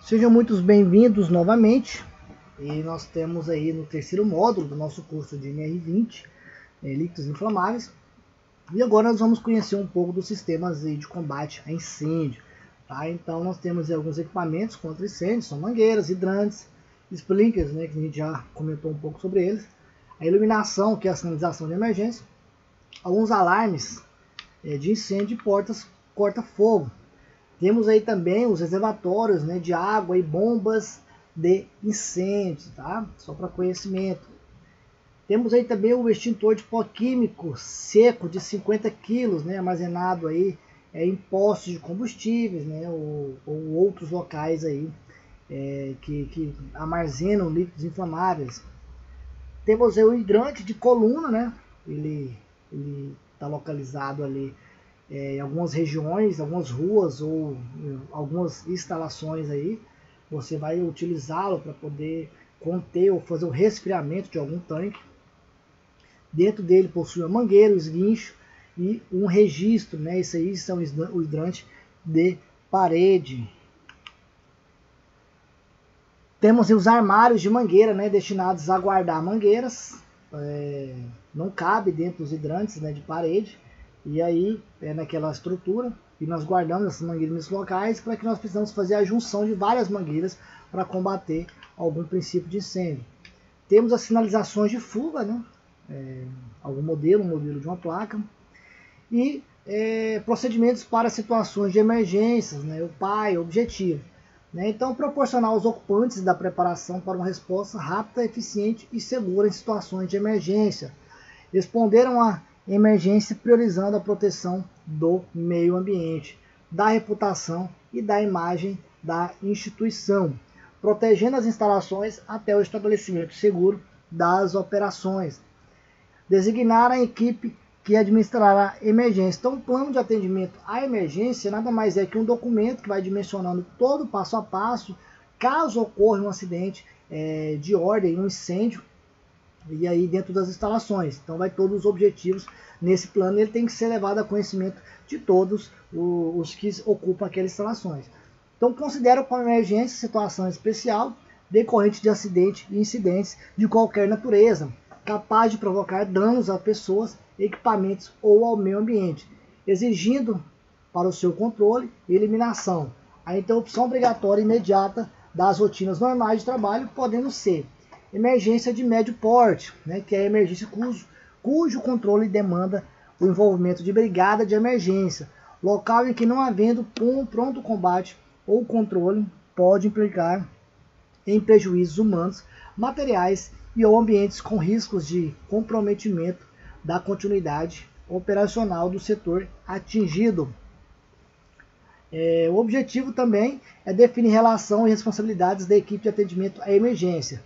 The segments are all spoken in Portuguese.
Sejam muito bem-vindos novamente. E nós temos aí no terceiro módulo do nosso curso de NR20, líquidos inflamáveis. E agora nós vamos conhecer um pouco dos sistemas de combate a incêndio. Tá? Então nós temos alguns equipamentos contra incêndio, são mangueiras, hidrantes, sprinklers, né, que a gente já comentou um pouco sobre eles. A iluminação, que é a sinalização de emergência. Alguns alarmes de incêndio e portas corta-fogo. Temos aí também os reservatórios, né, de água e bombas de incêndio, tá? Só para conhecimento. Temos aí também o extintor de pó químico seco de 50 kg, né, armazenado aí em postos de combustíveis, né, ou outros locais aí que armazenam líquidos inflamáveis. Temos aí o hidrante de coluna, né? Ele está localizado ali em algumas regiões, algumas ruas ou algumas instalações aí. Você vai utilizá-lo para poder conter ou fazer o resfriamento de algum tanque. Dentro dele possui uma mangueira, um esguincho e um registro, né? Esse aí são o hidrante de parede. Temos os armários de mangueira, né, destinados a guardar mangueiras. Não cabe dentro dos hidrantes, né, de parede. E aí é naquela estrutura. E nós guardamos essas mangueiras nesses locais para que nós precisamos fazer a junção de várias mangueiras para combater algum princípio de incêndio. Temos as sinalizações de fuga, né, algum modelo, um modelo de uma placa. E procedimentos para situações de emergências, né, o PAI, objetivo. Então, proporcionar aos ocupantes da preparação para uma resposta rápida, eficiente e segura em situações de emergência. Responderam à emergência priorizando a proteção do meio ambiente, da reputação e da imagem da instituição, protegendo as instalações até o estabelecimento seguro das operações. Designar a equipe que administrará emergência. Então, o plano de atendimento à emergência nada mais é que um documento que vai dimensionando todo o passo a passo, caso ocorra um acidente de ordem, um incêndio, e aí dentro das instalações. Então, vai todos os objetivos nesse plano, ele tem que ser levado a conhecimento de todos os que ocupam aquelas instalações. Então, considera como emergência situação especial decorrente de acidente e incidentes de qualquer natureza, capaz de provocar danos a pessoas, equipamentos ou ao meio ambiente, exigindo para o seu controle e eliminação a interrupção obrigatória imediata das rotinas normais de trabalho, podendo ser emergência de médio porte, né, que é a emergência cujo controle demanda o envolvimento de brigada de emergência, local em que não havendo pronto combate ou controle pode implicar em prejuízos humanos, materiais e ou ambientes com riscos de comprometimento da continuidade operacional do setor atingido. O objetivo também é definir relação e responsabilidades da equipe de atendimento à emergência,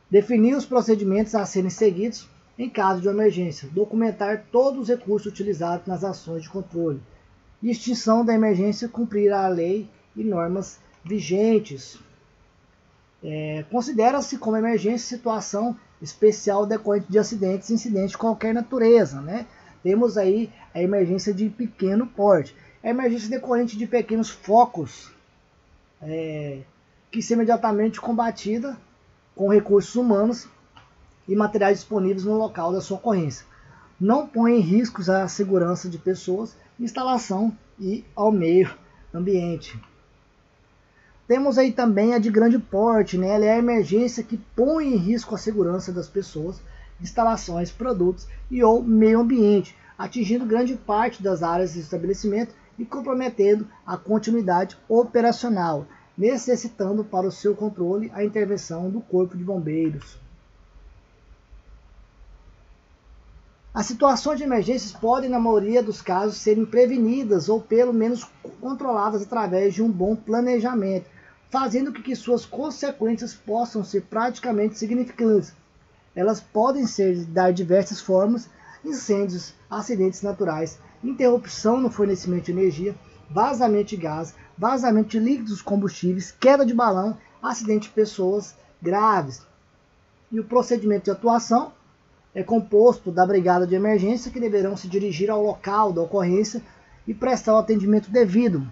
definir os procedimentos a serem seguidos em caso de emergência, documentar todos os recursos utilizados nas ações de controle e extinção da emergência, cumprir a lei e normas vigentes. Considera-se como emergência situação especial decorrente de acidentes e incidentes de qualquer natureza, né? Temos aí a emergência de pequeno porte, a emergência decorrente de pequenos focos, que são imediatamente combatida com recursos humanos e materiais disponíveis no local da sua ocorrência. Não põe em riscos a segurança de pessoas, instalação e ao meio ambiente. Temos aí também a de grande porte, né? Ela é a emergência que põe em risco a segurança das pessoas, instalações, produtos e ou meio ambiente, atingindo grande parte das áreas de estabelecimento e comprometendo a continuidade operacional, necessitando para o seu controle a intervenção do Corpo de Bombeiros. As situações de emergências podem, na maioria dos casos, serem prevenidas ou pelo menos controladas através de um bom planejamento, fazendo com que suas consequências possam ser praticamente significantes. Elas podem ser de diversas formas: incêndios, acidentes naturais, interrupção no fornecimento de energia, vazamento de gás, vazamento de líquidos combustíveis, queda de balão, acidente de pessoas graves. E o procedimento de atuação é composto da brigada de emergência, que deverão se dirigir ao local da ocorrência e prestar o atendimento devido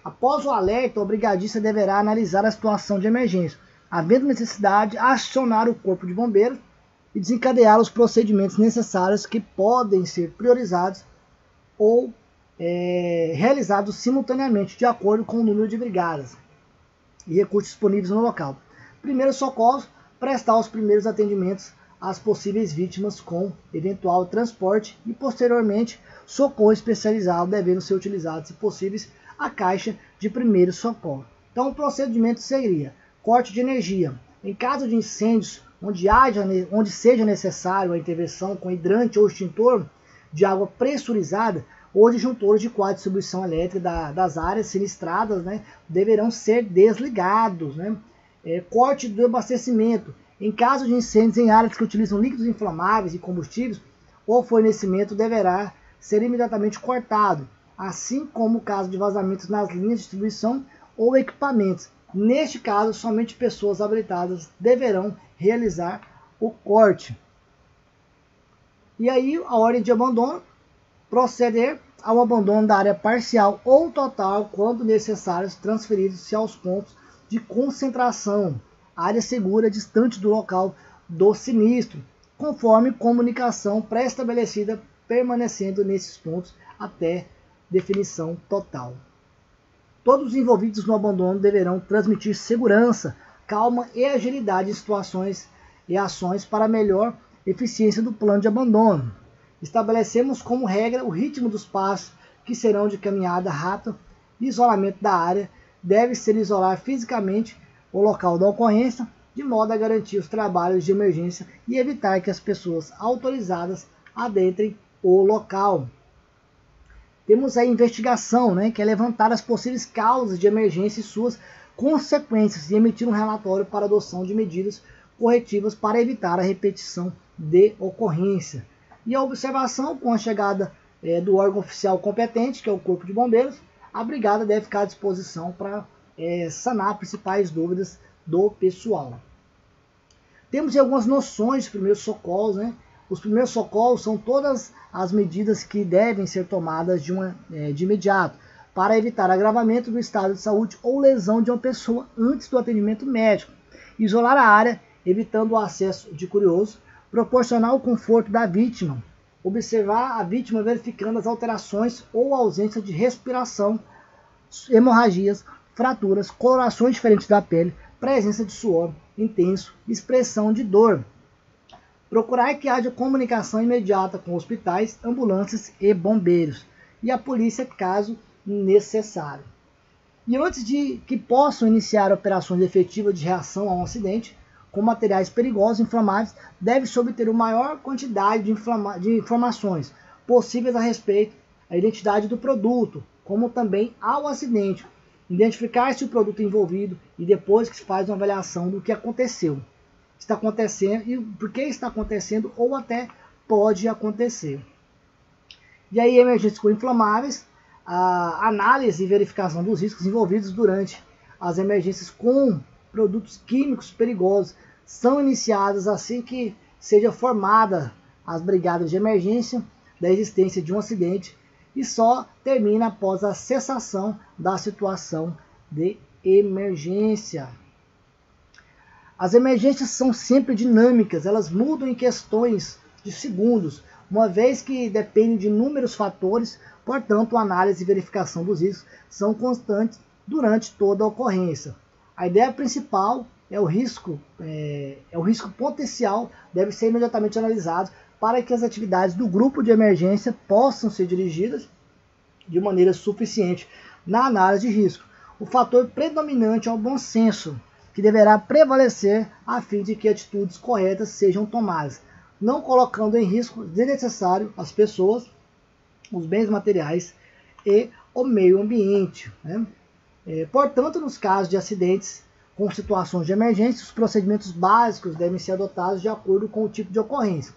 Após o alerta, o brigadista deverá analisar a situação de emergência, havendo necessidade, acionar o corpo de bombeiros e desencadear os procedimentos necessários que podem ser priorizados ou realizados simultaneamente, de acordo com o número de brigadas e recursos disponíveis no local. Primeiros socorros, prestar os primeiros atendimentos às possíveis vítimas com eventual transporte e, posteriormente, socorro especializado devendo ser utilizado, se possíveis, a caixa de primeiro socorro. Então, o procedimento seria corte de energia. Em caso de incêndios onde seja necessário a intervenção com hidrante ou extintor de água pressurizada ou disjuntores de quadro de distribuição elétrica das áreas sinistradas, né, deverão ser desligados. Né? Corte do abastecimento. Em caso de incêndios em áreas que utilizam líquidos inflamáveis e combustíveis, o fornecimento deverá ser imediatamente cortado, assim como o caso de vazamentos nas linhas de distribuição ou equipamentos. Neste caso, somente pessoas habilitadas deverão realizar o corte. E aí, a ordem de abandono, proceder ao abandono da área parcial ou total, quando necessários, transferidos-se aos pontos de concentração, área segura distante do local do sinistro, conforme comunicação pré-estabelecida, permanecendo nesses pontos até definição total. Todos os envolvidos no abandono deverão transmitir segurança, calma e agilidade em situações e ações para melhor eficiência do plano de abandono. Estabelecemos como regra o ritmo dos passos, que serão de caminhada rápida, e isolamento da área. Deve-se isolar fisicamente o local da ocorrência, de modo a garantir os trabalhos de emergência e evitar que as pessoas autorizadas adentrem o local. Temos a investigação, né, que é levantar as possíveis causas de emergência e suas consequências e emitir um relatório para adoção de medidas corretivas para evitar a repetição de ocorrência. E a observação, com a chegada do órgão oficial competente, que é o Corpo de Bombeiros, a brigada deve ficar à disposição para sanar principais dúvidas do pessoal. Temos algumas noções de primeiros socorros, né? Os primeiros socorros são todas as medidas que devem ser tomadas de imediato para evitar agravamento do estado de saúde ou lesão de uma pessoa antes do atendimento médico. Isolar a área, evitando o acesso de curiosos, proporcionar o conforto da vítima, observar a vítima verificando as alterações ou ausência de respiração, hemorragias, fraturas, colorações diferentes da pele, presença de suor intenso, expressão de dor. Procurar que haja comunicação imediata com hospitais, ambulâncias e bombeiros, e a polícia caso necessário. E antes de que possam iniciar operações efetivas de reação a um acidente, com materiais perigosos inflamáveis, deve-se obter a maior quantidade de informações possíveis a respeito da identidade do produto, como também ao acidente, identificar-se o produto envolvido e depois que se faz uma avaliação do que aconteceu, está acontecendo e por que está acontecendo ou até pode acontecer. E aí, emergências com inflamáveis, a análise e verificação dos riscos envolvidos durante as emergências com produtos químicos perigosos são iniciadas assim que seja formada as brigadas de emergência da existência de um acidente e só termina após a cessação da situação de emergência. As emergências são sempre dinâmicas, elas mudam em questões de segundos, uma vez que dependem de inúmeros fatores, portanto, a análise e verificação dos riscos são constantes durante toda a ocorrência. A ideia principal é o risco potencial, deve ser imediatamente analisado para que as atividades do grupo de emergência possam ser dirigidas de maneira suficiente na análise de risco. O fator predominante é o bom senso, que deverá prevalecer a fim de que atitudes corretas sejam tomadas, não colocando em risco desnecessário as pessoas, os bens materiais e o meio ambiente. Né? Portanto, nos casos de acidentes com situações de emergência, os procedimentos básicos devem ser adotados de acordo com o tipo de ocorrência.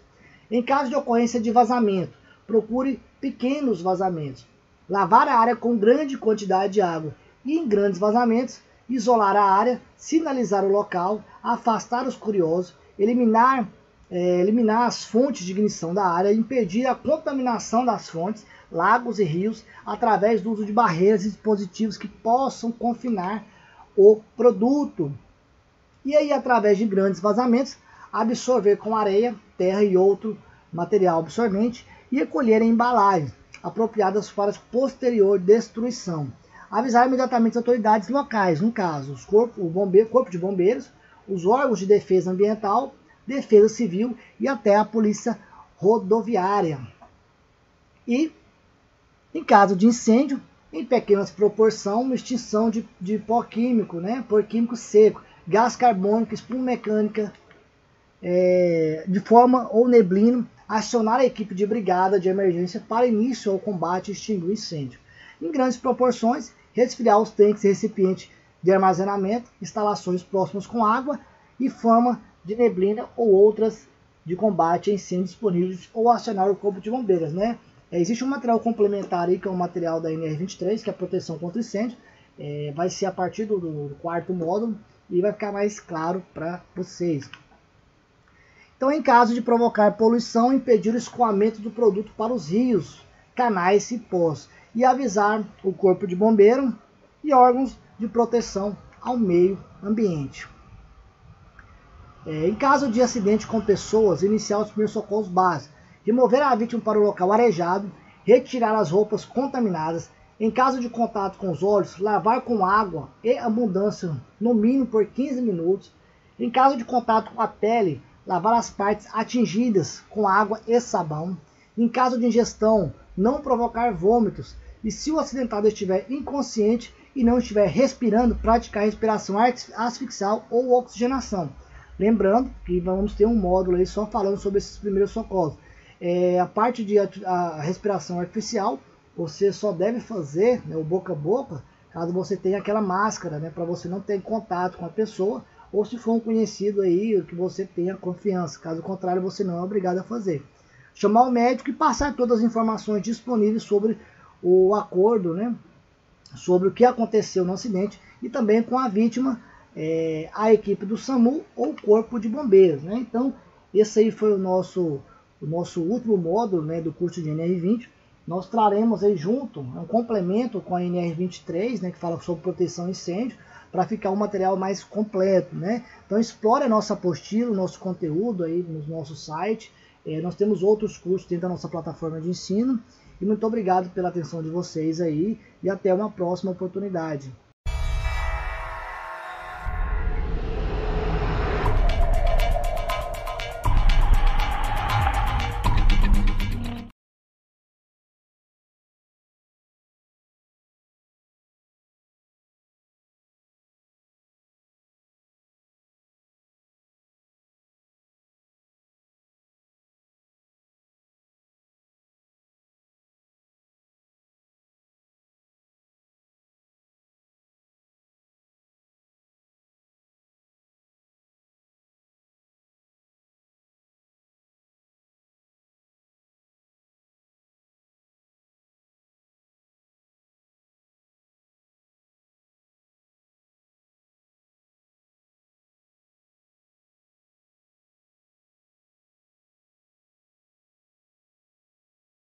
Em caso de ocorrência de vazamento, procure pequenos vazamentos. Lavar a área com grande quantidade de água e em grandes vazamentos, isolar a área, sinalizar o local, afastar os curiosos, eliminar eliminar as fontes de ignição da área, impedir a contaminação das fontes, lagos e rios, através do uso de barreiras e dispositivos que possam confinar o produto. E aí, através de grandes vazamentos, absorver com areia, terra e outro material absorvente e recolher em embalagens apropriadas para posterior destruição. Avisar imediatamente as autoridades locais, no caso, o Corpo de Bombeiros, os órgãos de defesa ambiental, defesa civil e até a polícia rodoviária. E, em caso de incêndio, em pequenas proporções, uma extinção de pó químico, né, pó químico seco, gás carbônico, espuma mecânica, de forma ou neblina, acionar a equipe de brigada de emergência para início ao combate e extinguir o incêndio. Em grandes proporções, resfriar os tanques e recipientes de armazenamento, instalações próximas com água e forma de neblina ou outras de combate a incêndio disponíveis ou acionar o corpo de bombeiros, né? Existe um material complementar aí, que é o material da NR23, que é a proteção contra incêndio. Vai ser a partir do quarto módulo e vai ficar mais claro para vocês. Então, em caso de provocar poluição, impedir o escoamento do produto para os rios, canais e poços e avisar o corpo de bombeiro e órgãos de proteção ao meio ambiente. Em caso de acidente com pessoas, iniciar os primeiros socorros básicos, remover a vítima para o local arejado, retirar as roupas contaminadas. Em caso de contato com os olhos, lavar com água e abundância, no mínimo por 15 minutos. Em caso de contato com a pele, lavar as partes atingidas com água e sabão. Em caso de ingestão, não provocar vômitos. E se o acidentado estiver inconsciente e não estiver respirando, praticar respiração asfixial ou oxigenação. Lembrando que vamos ter um módulo aí só falando sobre esses primeiros socorros. A parte de a respiração artificial, você só deve fazer, né, o boca a boca, caso você tenha aquela máscara, né, para você não ter contato com a pessoa, ou se for um conhecido aí que você tenha confiança. Caso contrário, você não é obrigado a fazer. Chamar o médico e passar todas as informações disponíveis sobre o acordo, né, sobre o que aconteceu no acidente e também com a vítima, a equipe do SAMU ou o Corpo de Bombeiros, né? Então, esse aí foi o nosso último módulo, né, do curso de NR20. Nós traremos aí junto um complemento com a NR23, né, que fala sobre proteção a incêndio, para ficar um material mais completo, né? Então explore a nossa apostila, o nosso conteúdo aí no nosso site. Nós temos outros cursos dentro da nossa plataforma de ensino. E muito obrigado pela atenção de vocês aí e até uma próxima oportunidade.